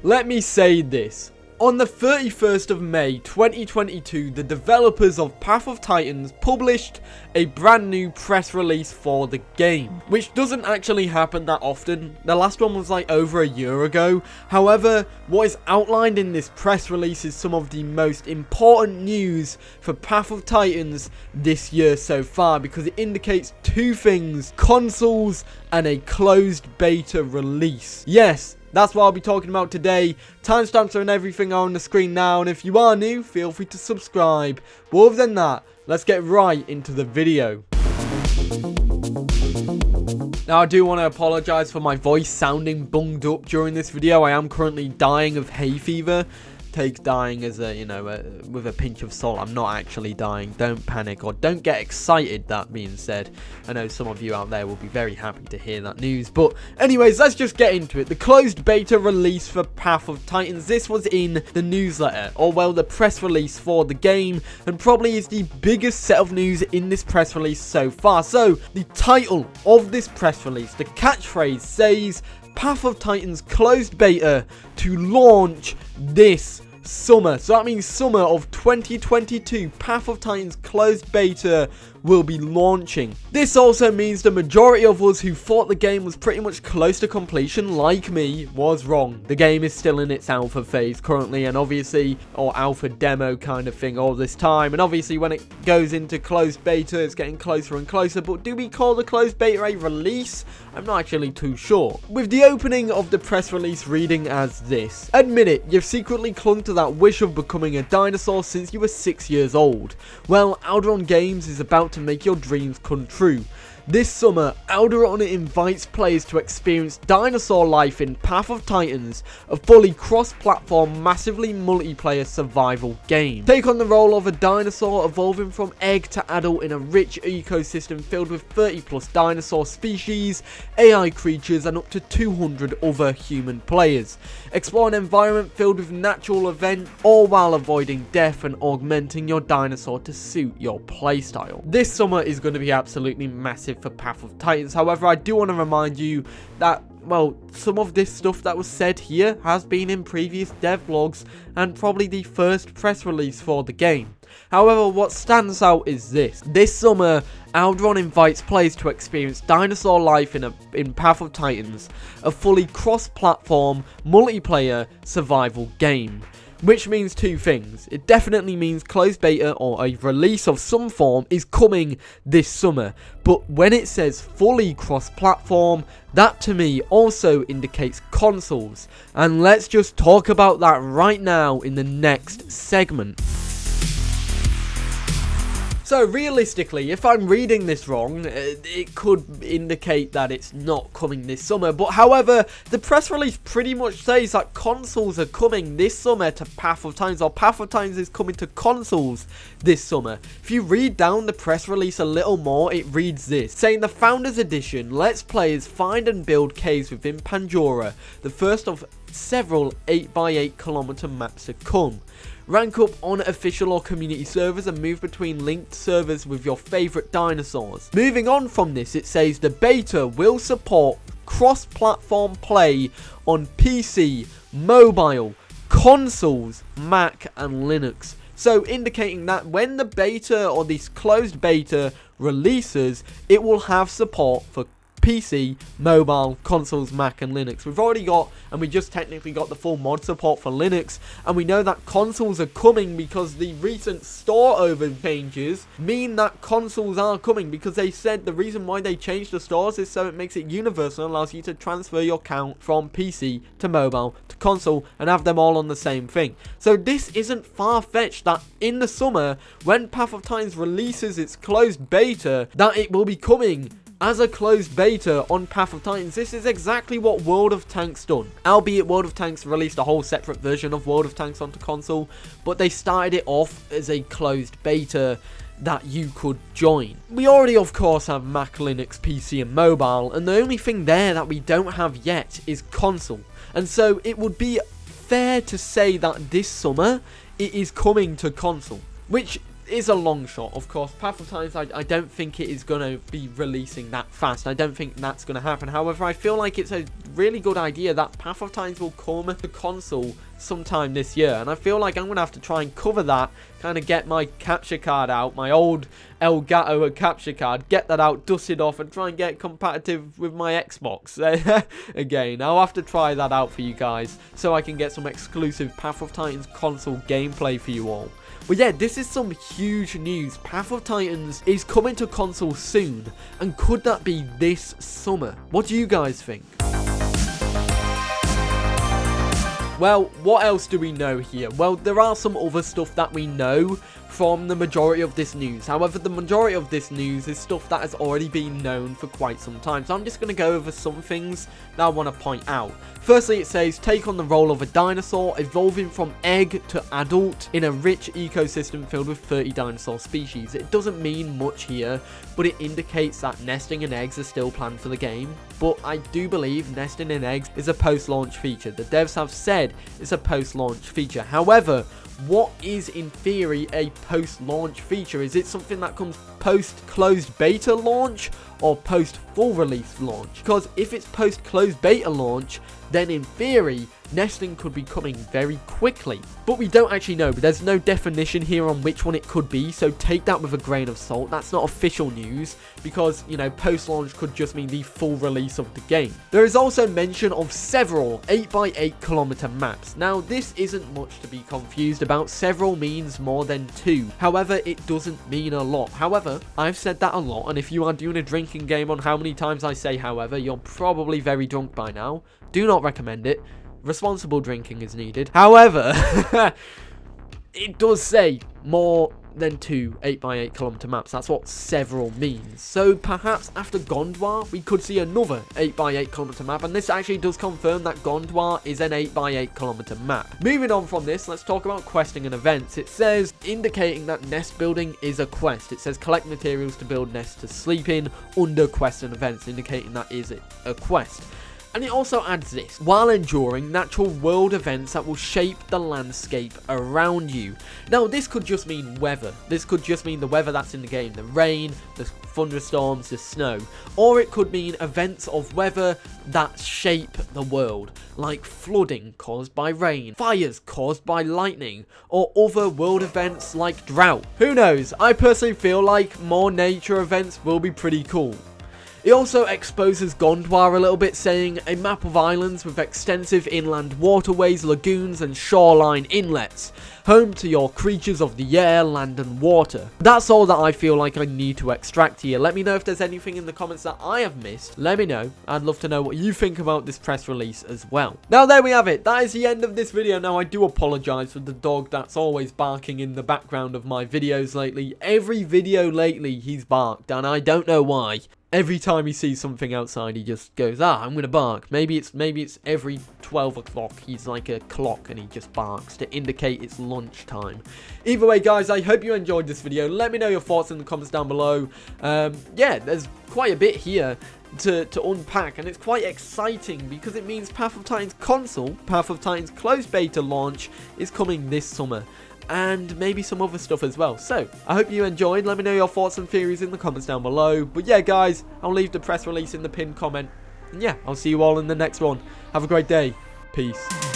let me say this. On the 31st of May 2022, the developers of Path of Titans published a brand new press release for the game, which doesn't actually happen that often. The last one was like over a year ago. However, what is outlined in this press release is some of the most important news for Path of Titans this year so far, because it indicates two things: consoles and a closed beta release. Yes, that's what I'll be talking about today. Timestamps are and everything are on the screen now, and if you are new, feel free to subscribe. But other than that, let's get right into the video. Now, I do want to apologize for my voice sounding bunged up during this video. I am currently dying of hay fever. Take dying as a, with a pinch of salt. I'm not actually dying. Don't panic or don't get excited, that being said. I know some of you out there will be very happy to hear that news. But anyways, let's just get into it. The closed beta release for Path of Titans. This was in the newsletter, or well, the press release for the game, and probably is the biggest set of news in this press release so far. So, the title of this press release, the catchphrase says, Path of Titans closed beta to launch this summer. So that means summer of 2022, Path of Titans closed beta will be launching. This also means the majority of us who thought the game was pretty much close to completion, like me, was wrong. The game is still in its alpha phase currently, and obviously, or alpha demo kind of thing all this time, and obviously when it goes into closed beta, it's getting closer and closer. But do we call the closed beta a release? I'm not actually too sure. With the opening of the press release reading as this: admit it, you've secretly clung to that wish of becoming a dinosaur since you were 6 years old. Well, Alderon Games is about to make your dreams come true. This summer, Alderon invites players to experience dinosaur life in Path of Titans, a fully cross-platform, massively multiplayer survival game. Take on the role of a dinosaur evolving from egg to adult in a rich ecosystem filled with 30 plus dinosaur species, AI creatures, and up to 200 other human players. Explore an environment filled with natural events, all while avoiding death and augmenting your dinosaur to suit your playstyle. This summer is going to be absolutely massive for Path of Titans. However, I do want to remind you that, well, some of this stuff that was said here has been in previous devlogs and probably the first press release for the game. However, what stands out is this. This summer, Alderon invites players to experience dinosaur life in Path of Titans, a fully cross-platform, multiplayer survival game. Which means two things. It definitely means closed beta or a release of some form is coming this summer. But when it says fully cross-platform, that to me also indicates consoles. And let's just talk about that right now in the next segment. So realistically, if I'm reading this wrong, it could indicate that it's not coming this summer. But however, the press release pretty much says that consoles are coming this summer to Path of Titans, or Path of Titans is coming to consoles this summer. If you read down the press release a little more, it reads this, saying the Founders Edition lets players find and build caves within Pandora, the first of several 8x8 kilometer maps to come. Rank up on official or community servers and move between linked servers with your favourite dinosaurs. Moving on from this, it says the beta will support cross-platform play on PC, mobile, consoles, Mac and Linux. So indicating that when the beta or this closed beta releases, it will have support for PC, mobile, consoles, Mac and Linux. We've already got, and we just technically got the full mod support for Linux, and we know that consoles are coming because the recent store over changes mean that consoles are coming, because they said the reason why they changed the stores is so it makes it universal and allows you to transfer your account from PC to mobile to console and have them all on the same thing. So this isn't far-fetched that in the summer, when Path of Titans releases its closed beta, that it will be coming as a closed beta on Path of Titans. This is exactly what World of Tanks done. Albeit World of Tanks released a whole separate version of World of Tanks onto console, but they started it off as a closed beta that you could join. We already of course have Mac, Linux, PC and mobile, and the only thing there that we don't have yet is console. And so it would be fair to say that this summer it is coming to console, which is a long shot, of course. Path of Titans, I don't think it is going to be releasing that fast. I don't think that's going to happen. However, I feel like it's a really good idea that Path of Titans will come to console sometime this year. And I feel like I'm going to have to try and cover that, kind of get my capture card out, my old Elgato capture card, get that out, dust it off, and try and get competitive with my Xbox. Again, I'll have to try that out for you guys, so I can get some exclusive Path of Titans console gameplay for you all. But yeah, this is some huge news. Path of Titans is coming to console soon, and could that be this summer? What do you guys think? Well, what else do we know here? Well, there are some other stuff that we know from the majority of this news. However, the majority of this news is stuff that has already been known for quite some time. So I'm just going to go over some things that I want to point out. Firstly, it says, take on the role of a dinosaur, evolving from egg to adult in a rich ecosystem filled with 30 dinosaur species. It doesn't mean much here, but it indicates that nesting and eggs are still planned for the game. But I do believe nesting in eggs is a post-launch feature. The devs have said it's a post-launch feature. However, what is in theory a post-launch feature? Is it something that comes post-closed beta launch or post-full release launch? Because if it's post-closed beta launch, then in theory, nesting could be coming very quickly. But we don't actually know. There's no definition here on which one it could be, so take that with a grain of salt. That's not official news, because, you know, post-launch could just mean the full release of the game. There is also mention of several 8x8 kilometer maps. Now, this isn't much to be confused about. Several means more than 2. However, it doesn't mean a lot. However, I've said that a lot, and if you are doing a drinking game on how many times I say however, you're probably very drunk by now. Do not recommend it. Responsible drinking is needed. However, it does say more than 2 8x8 kilometer maps. That's what several means. So perhaps after Gondwar, we could see another 8x8 kilometer map. And this actually does confirm that Gondwar is an 8x8 kilometer map. Moving on from this, let's talk about questing and events. It says, indicating that nest building is a quest. It says collect materials to build nests to sleep in under quests and events, indicating that is a quest. And it also adds this, while enduring natural world events that will shape the landscape around you. Now, this could just mean weather. This could just mean the weather that's in the game. The rain, the thunderstorms, the snow. Or it could mean events of weather that shape the world, like flooding caused by rain, fires caused by lightning, or other world events like drought. Who knows? I personally feel like more nature events will be pretty cool. It also exposes Gondwar a little bit, saying a map of islands with extensive inland waterways, lagoons and shoreline inlets, home to your creatures of the air, land and water. That's all that I feel like I need to extract here. Let me know if there's anything in the comments that I have missed. Let me know. I'd love to know what you think about this press release as well. Now there we have it. That is the end of this video. Now I do apologize for the dog that's always barking in the background of my videos lately. Every video lately he's barked and I don't know why. Every time he sees something outside, he just goes, I'm going to bark. Maybe it's every 12 o'clock. He's like a clock and he just barks to indicate it's lunchtime. Either way, guys, I hope you enjoyed this video. Let me know your thoughts in the comments down below. Yeah, there's quite a bit here to unpack, and it's quite exciting because it means Path of Titans console, Path of Titans closed beta launch is coming this summer. And maybe some other stuff as well. So, I hope you enjoyed. Let me know your thoughts and theories in the comments down below. But yeah, guys, I'll leave the press release in the pinned comment. And yeah, I'll see you all in the next one. Have a great day. Peace.